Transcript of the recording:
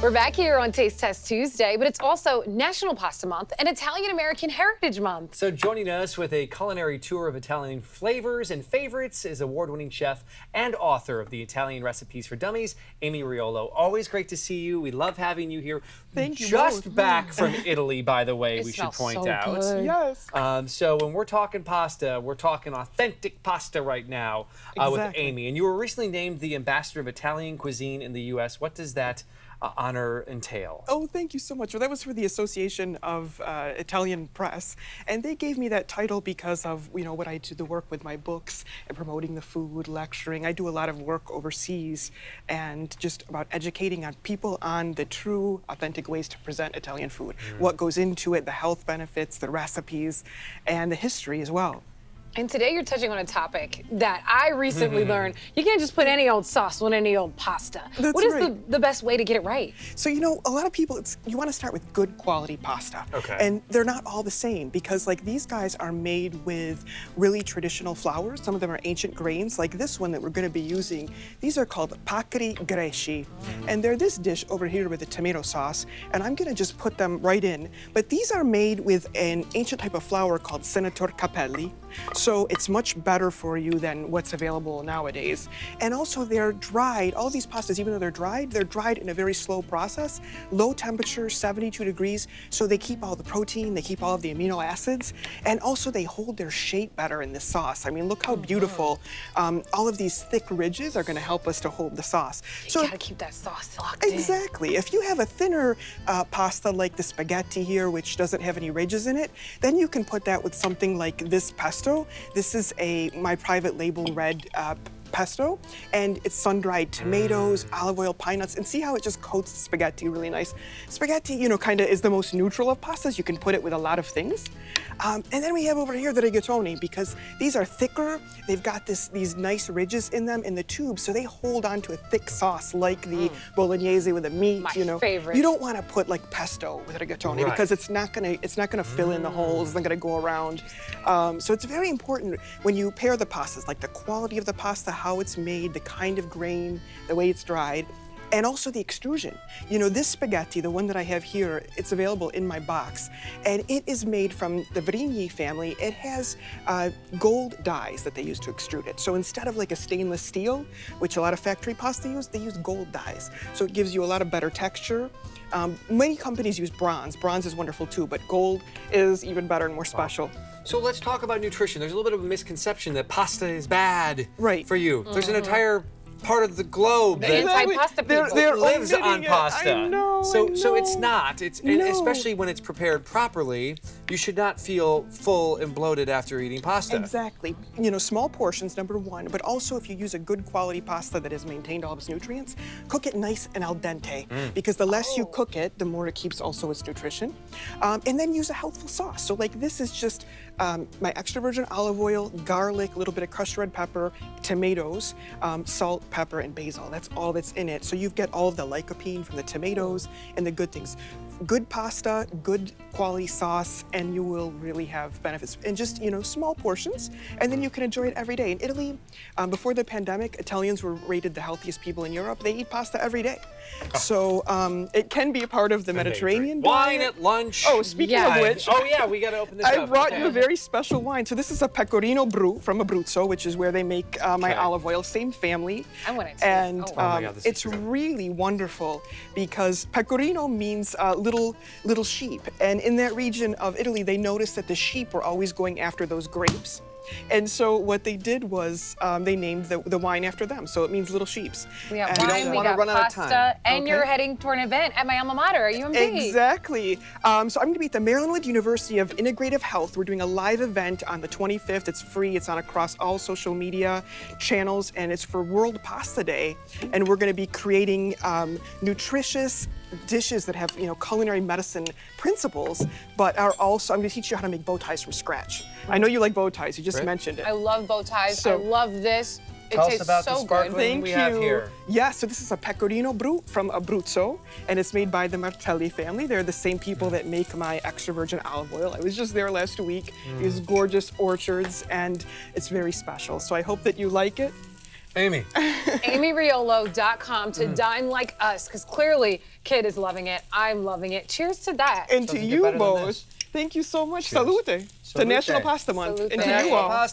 We're back here on Taste Test Tuesday, but it's also National Pasta Month and Italian-American Heritage Month. So joining us with a culinary tour of Italian flavors and favorites is award-winning chef and author of the Italian Recipes for Dummies, Amy Riolo. Always great to see you. We love having you here. Thank you. Just back from Italy, by the way, It we should point smells so out. good. Yes. So when we're talking pasta, we're talking authentic pasta right now with Exactly. Amy. And you were recently named the ambassador of Italian cuisine in the U.S. What does that honor entail? Oh, thank you so much. Well, that was for the Association of Italian Press, and they gave me that title because of what I do, the work with my books and promoting the food, lecturing. I do a lot of work overseas and just about educating on people on the true, authentic ways to present Italian food, what goes into it, the health benefits, the recipes, and the history as well. And today you're touching on a topic that I recently learned. You can't just put any old sauce on any old pasta. That's What is right. the best way to get it right? So, a lot of people, you want to start with good quality pasta. Okay. And they're not all the same because these guys are made with really traditional flours. Some of them are ancient grains, like this one that we're going to be using. These are called paccheri greci. And they're this dish over here with the tomato sauce. And I'm going to just put them right in. But these are made with an ancient type of flour called Senator Capelli. So it's much better for you than what's available nowadays. And also they're dried. All these pastas, even though they're dried in a very slow process, low temperature, 72 degrees. So they keep all the protein, they keep all of the amino acids, and also they hold their shape better in the sauce. I mean, look how beautiful. All of these thick ridges are gonna help us to hold the sauce. You gotta keep that sauce locked in. Exactly. If you have a thinner pasta like the spaghetti here, which doesn't have any ridges in it, then you can put that with something like this pesto. This is my private label red pesto, and it's sun-dried tomatoes, olive oil, pine nuts, and see how it just coats the spaghetti really nice. Spaghetti, kind of is the most neutral of pastas. You can put it with a lot of things. And then we have over here the rigatoni, because these are thicker. They've got these nice ridges in them in the tube, so they hold on to a thick sauce like the bolognese with the meat. My favorite. You don't want to put like pesto with rigatoni because it's not gonna fill in the holes. It's not gonna go around. So it's very important when you pair the pastas, like the quality of the pasta, how it's made, the kind of grain, the way it's dried, and also the extrusion. This spaghetti, the one that I have here, it's available in my box, and it is made from the Vrigny family. It has gold dyes that they use to extrude it. So instead of like a stainless steel, which a lot of factory pasta use, they use gold dyes. So it gives you a lot of better texture. Many companies use bronze. Bronze is wonderful too, but gold is even better and more special. So let's talk about nutrition. There's a little bit of a misconception that pasta is bad for you. There's an entire part of the globe that Anti-pasta people. They're lives on omitting it. pasta. I know, So it's not. And No. especially when it's prepared properly, you should not feel full and bloated after eating pasta. Exactly. Small portions, number one, but also if you use a good quality pasta that has maintained all of its nutrients, cook it nice and al dente, because the less you cook it, the more it keeps also its nutrition. And then use a healthful sauce. So like this is just my extra virgin olive oil, garlic, a little bit of crushed red pepper, tomatoes, salt, pepper, and basil. That's all that's in it. So you get all of the lycopene from the tomatoes and the good things. Good pasta, good quality sauce, and you will really have benefits. And just, small portions, and then you can enjoy it every day. In Italy, before the pandemic, Italians were rated the healthiest people in Europe. They eat pasta every day. So it can be a part of the Mediterranean Wine diet. at lunch. Oh, speaking of which, Oh yeah, we gotta open this up. I brought you a very special wine. So this is a Pecorino Brut from Abruzzo, which is where they make my olive oil, same family. I want it to. And Oh. my God, this is it's good. really wonderful because Pecorino means little sheep. And in that region of Italy, they noticed that the sheep were always going after those grapes. And so what they did was they named the wine after them. So it means little sheeps. We got And- wine, we wanna got run out of time. pasta, and Okay. you're heading toward an event at my alma mater, UMD. Exactly. So I'm going to be at the Maryland University of Integrative Health. We're doing a live event on the 25th. It's free. It's on across all social media channels, and it's for World Pasta Day. And we're going to be creating nutritious dishes that have culinary medicine principles, but are also, I'm going to teach you how to make bow ties from scratch. I know you like bow ties. You just mentioned it. I love bow ties. So- I love this. It Tell us tastes about so the good. sparkling Thank we you. have here. Yeah, so this is a Pecorino Brut from Abruzzo, and it's made by the Martelli family. They're the same people that make my extra virgin olive oil. I was just there last week. These gorgeous orchards, and it's very special. So I hope that you like it. Amy. AmyRiolo.com to dine like us, because clearly Kid is loving it. I'm loving it. Cheers to that. And to Doesn't get you better than both, this. Thank you so much. Cheers. Salute. To Salute. National Pasta Month. Salute. And to you National all. Pasta